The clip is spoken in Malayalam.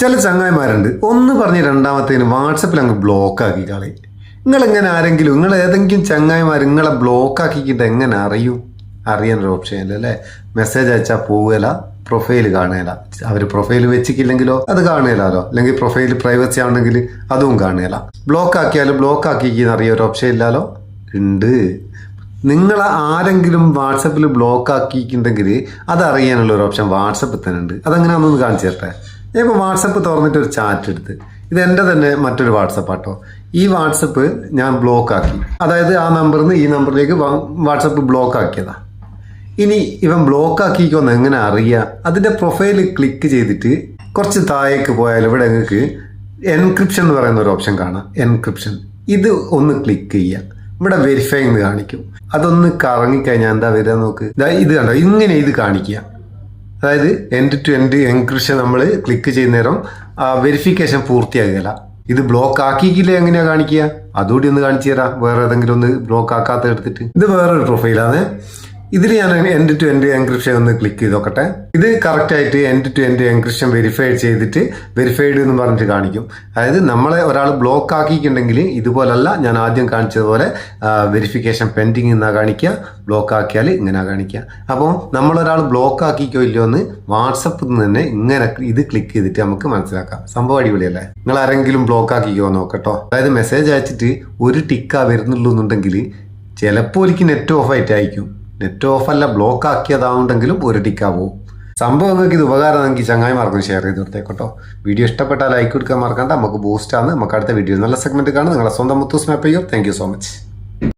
ചില ചങ്ങായിമാരുണ്ട് ഒന്ന് പറഞ്ഞ് രണ്ടാമത്തേന് വാട്സപ്പിൽ അങ്ങ് ബ്ലോക്ക് ആക്കി കളി. നിങ്ങളെങ്ങനെ ആരെങ്കിലും നിങ്ങൾ ഏതെങ്കിലും ചങ്ങായിമാർ നിങ്ങളെ ബ്ലോക്ക് ആക്കിക്കിട്ട് എങ്ങനെ അറിയാനൊരു ഓപ്ഷൻ ഇല്ല അല്ലേ? മെസ്സേജ് അയച്ചാൽ പോവുകയില്ല, പ്രൊഫൈൽ കാണുകയില്ല. അവർ പ്രൊഫൈൽ വെച്ചിക്കില്ലെങ്കിലോ അത് കാണുകയില്ലല്ലോ, അല്ലെങ്കിൽ പ്രൊഫൈൽ പ്രൈവസി ആണെങ്കിൽ അതും കാണുകയില്ല. ബ്ലോക്ക് ആക്കിയാലും ബ്ലോക്ക് ആക്കിക്കുന്ന അറിയാൻ ഒപ്ഷൻ ഇല്ലല്ലോ. ഉണ്ട്. നിങ്ങളെ ആരെങ്കിലും വാട്സപ്പിൽ ബ്ലോക്ക് ആക്കിയിട്ടുണ്ടെങ്കിൽ അതറിയാനുള്ള ഒരു ഓപ്ഷൻ വാട്സപ്പിൽ തന്നെ ഉണ്ട്. അതെങ്ങനെയാണെന്നൊന്ന് കാണിച്ചു തരട്ടെ. ഞാൻ ഇപ്പോൾ വാട്സപ്പ് തുറന്നിട്ട് ഒരു ചാറ്റ് എടുത്ത്, ഇത് എൻ്റെ തന്നെ മറ്റൊരു വാട്സപ്പ് ആട്ടോ. ഈ വാട്സപ്പ് ഞാൻ ബ്ലോക്ക് ആക്കി, അതായത് ആ നമ്പറിൽ നിന്ന് ഈ നമ്പറിലേക്ക് വാട്സപ്പ് ബ്ലോക്ക് ആക്കിയതാ. ഇനി ഇവൻ ബ്ലോക്ക് ആക്കിക്കൊന്ന് എങ്ങനെ അറിയുക? അതിൻ്റെ പ്രൊഫൈൽ ക്ലിക്ക് ചെയ്തിട്ട് കുറച്ച് താഴേക്ക് പോയാൽ ഇവിടെ നിങ്ങൾക്ക് എൻക്രിപ്ഷൻ എന്ന് പറയുന്ന ഒരു ഓപ്ഷൻ കാണാം. എൻക്രിപ്ഷൻ ഇത് ഒന്ന് ക്ലിക്ക് ചെയ്യുക. ഇവിടെ വെരിഫൈ എന്ന് കാണിക്കും. അതൊന്ന് കറങ്ങിക്കഴിഞ്ഞാൽ എന്താ വരിക നോക്ക്. ഇത് കണ്ടോ, ഇങ്ങനെ ഇത് കാണിക്കുക. അതായത് എൻഡ് ടു എൻഡ് എൻക്രിപ്ഷൻ നമ്മൾ ക്ലിക്ക് ചെയ്യുന്ന നേരം വെരിഫിക്കേഷൻ പൂർത്തിയാകില്ല. ഇത് ബ്ലോക്ക് ആക്കിയില്ലേ എങ്ങനെയാ കാണിക്കുക? അതുകൂടി ഒന്ന് കാണിച്ചു തരാം. വേറെ ഏതെങ്കിലും ഒന്ന് ബ്ലോക്ക് ആക്കാത്ത എടുത്തിട്ട്. ഇത് വേറൊരു പ്രൊഫൈലാണ്. ഇതിൽ ഞാൻ എൻഡ് ടു എൻഡ് എൻക്രിപ്ഷൻ ഒന്ന് ക്ലിക്ക് ചെയ്ത് നോക്കട്ടെ. ഇത് കറക്റ്റായിട്ട് end to end encryption verify ചെയ്തിട്ട് വെരിഫൈഡ് എന്ന് പറഞ്ഞിട്ട് കാണിക്കും. അതായത് നമ്മളെ ഒരാൾ ബ്ലോക്ക് ആക്കിയിട്ടുണ്ടെങ്കിൽ ഇതുപോലല്ല ഞാൻ ആദ്യം കാണിച്ചതുപോലെ വെരിഫിക്കേഷൻ പെൻഡിങ് എന്നാ കാണിക്കുക, ബ്ലോക്ക് ആക്കിയാൽ ഇങ്ങനെ കാണിക്കുക. അപ്പോൾ നമ്മളൊരാൾ ബ്ലോക്ക് ആക്കിക്കോ ഇല്ലയോ എന്ന് വാട്സപ്പിൽ നിന്ന് തന്നെ ഇങ്ങനെ ഇത് ക്ലിക്ക് ചെയ്തിട്ട് നമുക്ക് മനസ്സിലാക്കാം. സംഭവം അടിപൊളിയല്ലേ? നിങ്ങൾ ആരെങ്കിലും ബ്ലോക്ക് ആക്കിക്കോ നോക്കട്ടോ. അതായത് മെസ്സേജ് അയച്ചിട്ട് ഒരു ടിക്കാ വരുന്നുള്ളൂ എന്നുണ്ടെങ്കിൽ ചിലപ്പോൾ എനിക്ക് നെറ്റ് ഓഫ് ആയിട്ട് അയക്കും. നെറ്റ് ഓഫല്ല, ബ്ലോക്ക് ആക്കിയതാവുണ്ടെങ്കിലും ഒരു ടിക്കാ പോകും. സംഭവം നിങ്ങൾക്ക് ഇത് ഉപകാരമെങ്കിൽ ചങ്ങായിമാർക്കും ഷെയർ ചെയ്ത് കൊടുത്തേക്കോട്ടോ. വീഡിയോ ഇഷ്ടപ്പെട്ടാൽ ലൈക്ക് കൊടുക്കാൻ മറക്കണ്ട. നമുക്ക് ബൂസ്റ്റാണ്. നമുക്ക് അടുത്ത വീഡിയോ നല്ല സെഗ്മെന്റ് കാണാം. നിങ്ങളെ സ്വന്തം മുത്തൂസ് മാപ്പ് ചെയ്യോ. Thank you so much.